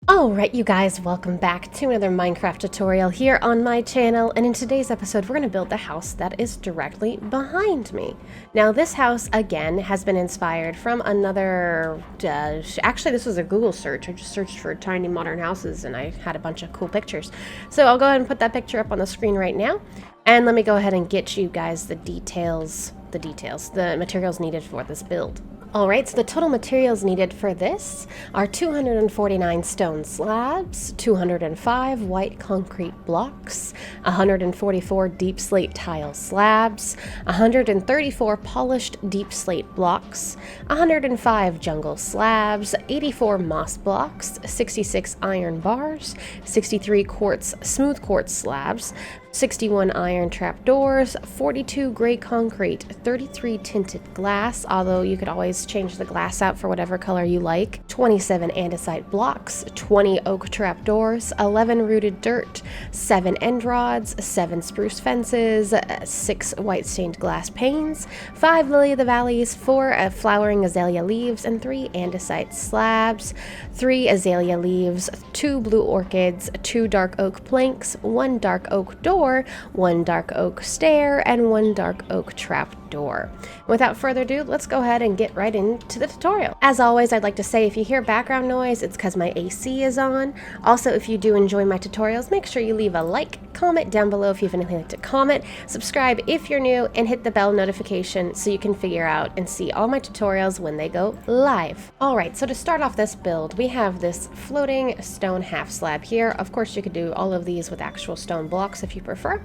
Alright you guys, welcome back to another Minecraft tutorial here on my channel, and in today's episode we're going to build the house that is directly behind me. Now this house, again, has been inspired from another, actually this was a Google search. I just searched for tiny modern houses and I had a bunch of cool pictures. So I'll go ahead and put that picture up on the screen right now, and let me go ahead and get you guys the materials needed for this build. Alright, so the total materials needed for this are 249 stone slabs, 205 white concrete blocks, 144 deep slate tile slabs, 134 polished deep slate blocks, 105 jungle slabs, 84 moss blocks, 66 iron bars, 63 smooth quartz slabs, 61 iron trapdoors, 42 gray concrete, 33 tinted glass, although you could always change the glass out for whatever color you like, 27 andesite blocks, 20 oak trapdoors, 11 rooted dirt, 7 end rods, 7 spruce fences, 6 white stained glass panes, 5 lily of the valleys, 4 flowering azalea leaves, and 3 andesite slabs, 3 azalea leaves, 2 blue orchids, 2 dark oak planks, 1 dark oak door, 1 dark oak stair, and 1 dark oak trap door. Without further ado, let's go ahead and get right into the tutorial. As always, I'd like to say if you hear background noise, it's because my AC is on. Also, if you do enjoy my tutorials, make sure you leave a like, comment down below if you have anything to comment, subscribe if you're new, and hit the bell notification so you can figure out and see all my tutorials when they go live. Alright, so to start off this build, we have this floating stone half slab here. Of course, you could do all of these with actual stone blocks if you prefer.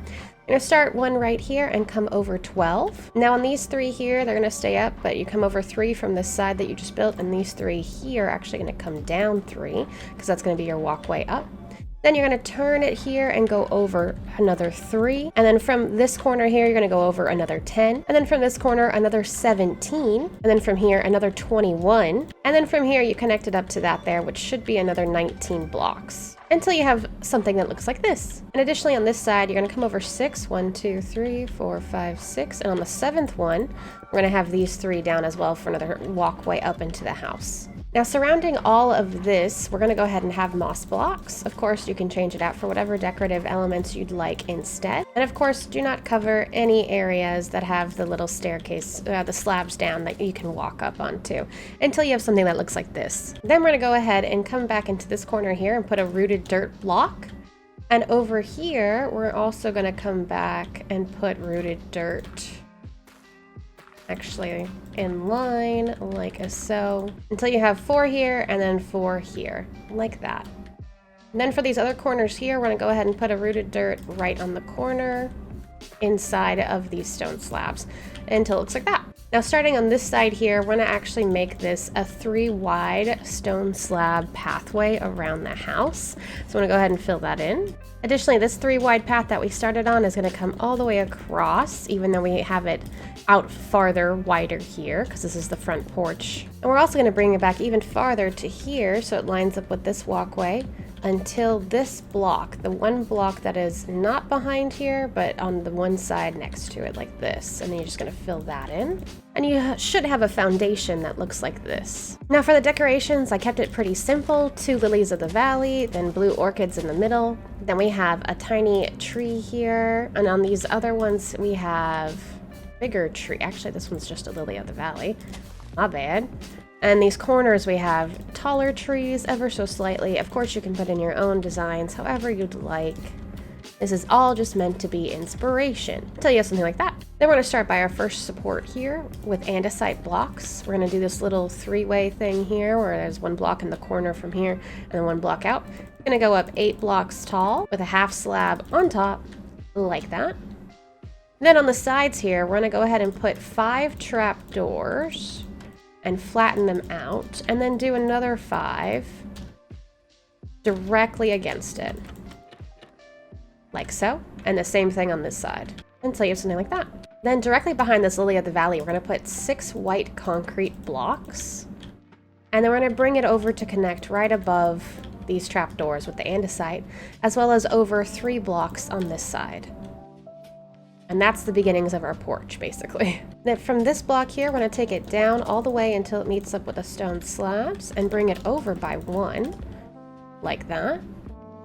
You're going to start one right here and come over 12. Now on these 3 here, they're going to stay up, but you come over 3 from this side that you just built, and these 3 here are actually going to come down 3, because that's going to be your walkway up. Then you're going to turn it here and go over another 3. And then from this corner here, you're going to go over another 10. And then from this corner, another 17. And then from here, another 21. And then from here, you connect it up to that there, which should be another 19 blocks. Until you have something that looks like this. And additionally on this side, you're going to come over 6, 1, 2, 3, 4, 5, 6, and on the 7th one, we're going to have these 3 down as well for another walkway up into the house. Now surrounding all of this, we're going to go ahead and have moss blocks. Of course, you can change it out for whatever decorative elements you'd like instead. And of course, do not cover any areas that have the little staircase, the slabs down that you can walk up onto until you have something that looks like this. Then we're going to go ahead and come back into this corner here and put a rooted dirt block. And over here, we're also going to come back and put rooted dirt actually in line like so until you have 4 here and then 4 here like that. And then for these other corners here, we're going to go ahead and put a rooted dirt right on the corner inside of these stone slabs until it looks like that. Now starting on this side here, we're going to actually make this a 3 wide stone slab pathway around the house. So I'm going to go ahead and fill that in. Additionally, this 3 wide path that we started on is going to come all the way across, even though we have it out farther, wider here, because this is the front porch. And we're also going to bring it back even farther to here, so it lines up with this walkway, until this block, the one block that is not behind here, but on the one side next to it, like this. And then you're just going to fill that in. And you should have a foundation that looks like this. Now for the decorations, I kept it pretty simple. 2 lilies of the valley, then blue orchids in the middle. Then we have a tiny tree here. And on these other ones, we have bigger tree. Actually, this one's just a lily of the valley. Not bad. And these corners we have taller trees ever so slightly. Of course, you can put in your own designs however you'd like. This is all just meant to be inspiration until you have something like that. Then we're going to start by our first support here with andesite blocks. We're going to do this little 3-way thing here where there's 1 block in the corner from here and then 1 block out. We're going to go up 8 blocks tall with a half slab on top like that. Then on the sides here, we're going to go ahead and put 5 trapdoors and flatten them out, and then do another 5 directly against it. Like so. And the same thing on this side. Until you have something like that. Then directly behind this lily of the valley, we're going to put 6 white concrete blocks. And then we're going to bring it over to connect right above these trapdoors with the andesite, as well as over 3 blocks on this side. And that's the beginnings of our porch, basically. Then from this block here, we're going to take it down all the way until it meets up with the stone slabs and bring it over by 1. like that.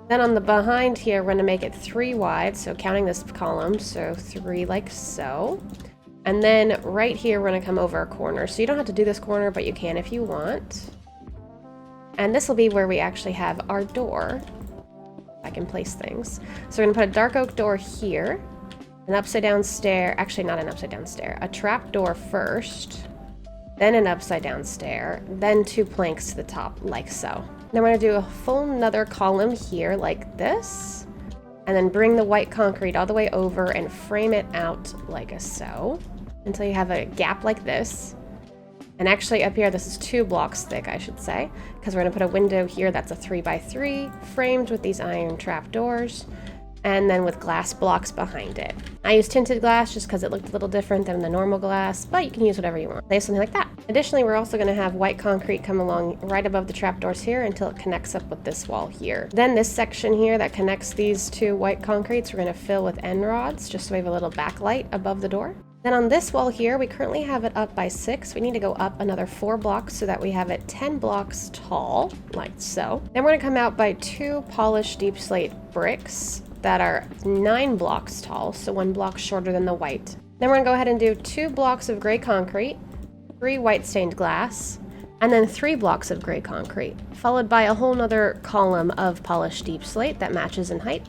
Then on the behind here, we're going to make it 3 wide, so counting this column, so 3 like so. And then right here, we're going to come over a corner. So you don't have to do this corner, but you can if you want. And this will be where we actually have our door. I can place things. So we're going to put a dark oak door here, an upside down stair, actually not an upside down stair, a trap door first, then an upside down stair, then 2 planks to the top, like so. Then we're going to do a full another column here like this, and then bring the white concrete all the way over and frame it out like so, until you have a gap like this. And actually up here, this is 2 blocks thick, I should say, because we're going to put a window here that's a 3x3, framed with these iron trap doors, and then with glass blocks behind it. I used tinted glass just because it looked a little different than the normal glass, but you can use whatever you want. Say something like that. Additionally, we're also going to have white concrete come along right above the trapdoors here until it connects up with this wall here. Then this section here that connects these 2 white concretes, we're going to fill with end rods, just so we have a little backlight above the door. Then on this wall here, we currently have it up by 6. We need to go up another 4 blocks so that we have it 10 blocks tall, like so. Then we're going to come out by 2 polished deep slate bricks that are 9 blocks tall, so 1 block shorter than the white. Then we're going to go ahead and do 2 blocks of gray concrete, 3 white stained glass, and then 3 blocks of gray concrete, followed by a whole nother column of polished deep slate that matches in height.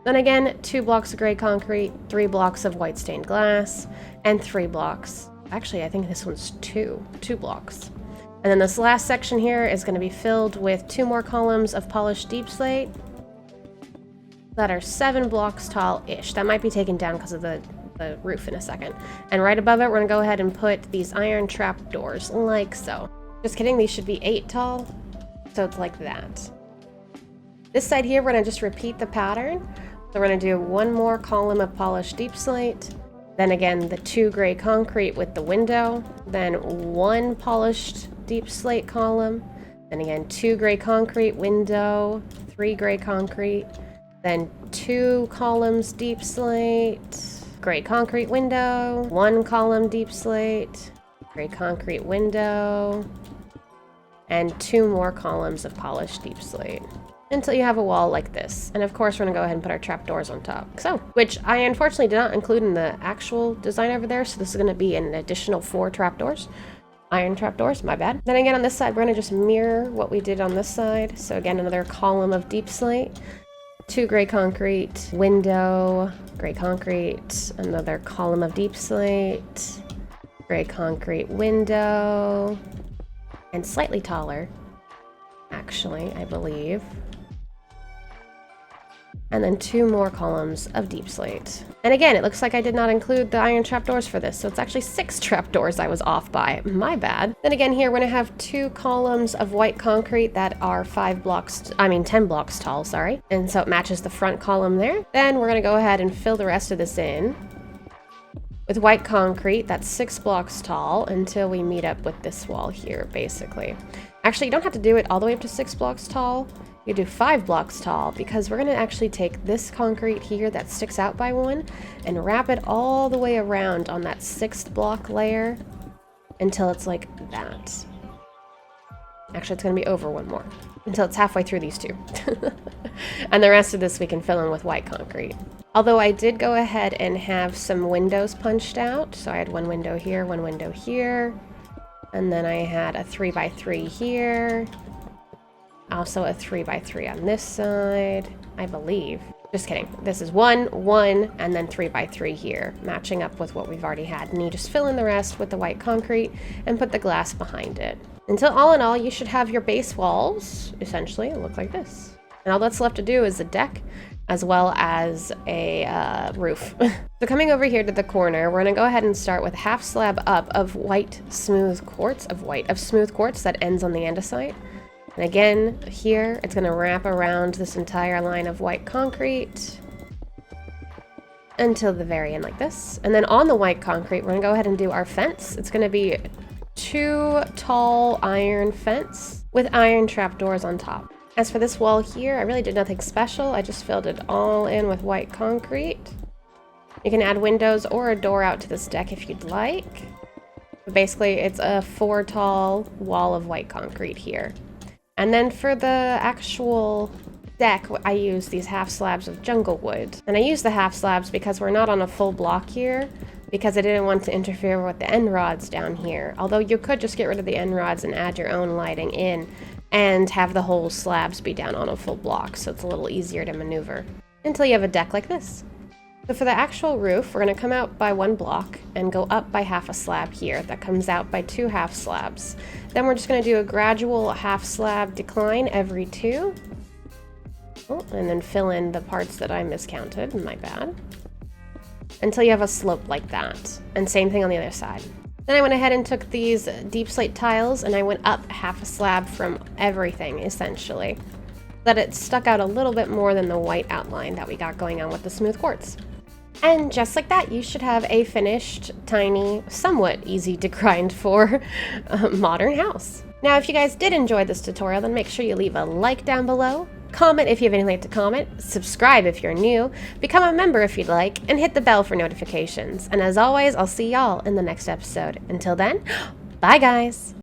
Then again, 2 blocks of gray concrete, 3 blocks of white stained glass, and 3 blocks. Actually, I think this one's 2 blocks. And then this last section here is going to be filled with 2 more columns of polished deep slate that are 7 blocks tall-ish. That might be taken down because of the roof in a second. And right above it, we're going to go ahead and put these iron trap doors, like so. Just kidding, these should be 8 tall, so it's like that. This side here, we're going to just repeat the pattern. So we're going to do 1 more column of polished deep slate, then again the 2 gray concrete with the window, then 1 polished deep slate column, then again 2 gray concrete window, 3 gray concrete, then 2 columns deep slate, gray concrete window, 1 column deep slate, gray concrete window, and 2 more columns of polished deep slate, until you have a wall like this. And of course, we're gonna go ahead and put our trapdoors on top. So, which I unfortunately did not include in the actual design over there, so this is gonna be an additional 4 trapdoors. Iron trapdoors, my bad. Then again, on this side, we're gonna just mirror what we did on this side. So again, another column of deep slate, 2 gray concrete, window, gray concrete, another column of deep slate, gray concrete window, and slightly taller, actually, I believe. And then 2 more columns of deep slate. And again, it looks like I did not include the iron trapdoors for this, so it's actually 6 trapdoors I was off by. My bad. Then again, here we're gonna have 2 columns of white concrete that are 10 blocks tall, sorry. And so it matches the front column there. Then we're gonna go ahead and fill the rest of this in with white concrete that's 6 blocks tall until we meet up with this wall here, basically. Actually, you don't have to do it all the way up to 6 blocks tall. You do 5 blocks tall, because we're going to actually take this concrete here that sticks out by 1 and wrap it all the way around on that 6th block layer until it's like that. Actually, it's going to be over 1 more, until it's halfway through these 2. And the rest of this we can fill in with white concrete. Although I did go ahead and have some windows punched out. So I had 1 window here, 1 window here, and then I had a 3x3 here. Also a 3x3 on this side, I believe. Just kidding. This is 1, 1, and then 3x3 here, matching up with what we've already had. And you just fill in the rest with the white concrete and put the glass behind it. Until all in all, you should have your base walls, essentially, look like this. And all that's left to do is a deck, as well as a roof. So coming over here to the corner, we're gonna go ahead and start with half slab up of smooth quartz that ends on the andesite. And again, here, it's gonna wrap around this entire line of white concrete until the very end like this. And then on the white concrete, we're gonna go ahead and do our fence. It's gonna be 2 tall iron fence with iron trapdoors on top. As for this wall here, I really did nothing special. I just filled it all in with white concrete. You can add windows or a door out to this deck if you'd like. But basically, it's a 4 tall wall of white concrete here. And then for the actual deck, I use these half slabs of jungle wood. And I use the half slabs because we're not on a full block here, because I didn't want to interfere with the end rods down here. Although you could just get rid of the end rods and add your own lighting in and have the whole slabs be down on a full block, so it's a little easier to maneuver until you have a deck like this. So for the actual roof, we're going to come out by 1 block and go up by half a slab here. That comes out by 2 half slabs. Then we're just going to do a gradual half slab decline every 2. Oh, and then fill in the parts that I miscounted, my bad. Until you have a slope like that. And same thing on the other side. Then I went ahead and took these deep slate tiles and I went up half a slab from everything, essentially. That it stuck out a little bit more than the white outline that we got going on with the smooth quartz. And just like that, you should have a finished, tiny, somewhat easy to grind for modern house. Now, if you guys did enjoy this tutorial, then make sure you leave a like down below, comment if you have anything to comment, subscribe if you're new, become a member if you'd like, and hit the bell for notifications. And as always, I'll see y'all in the next episode. Until then, bye guys!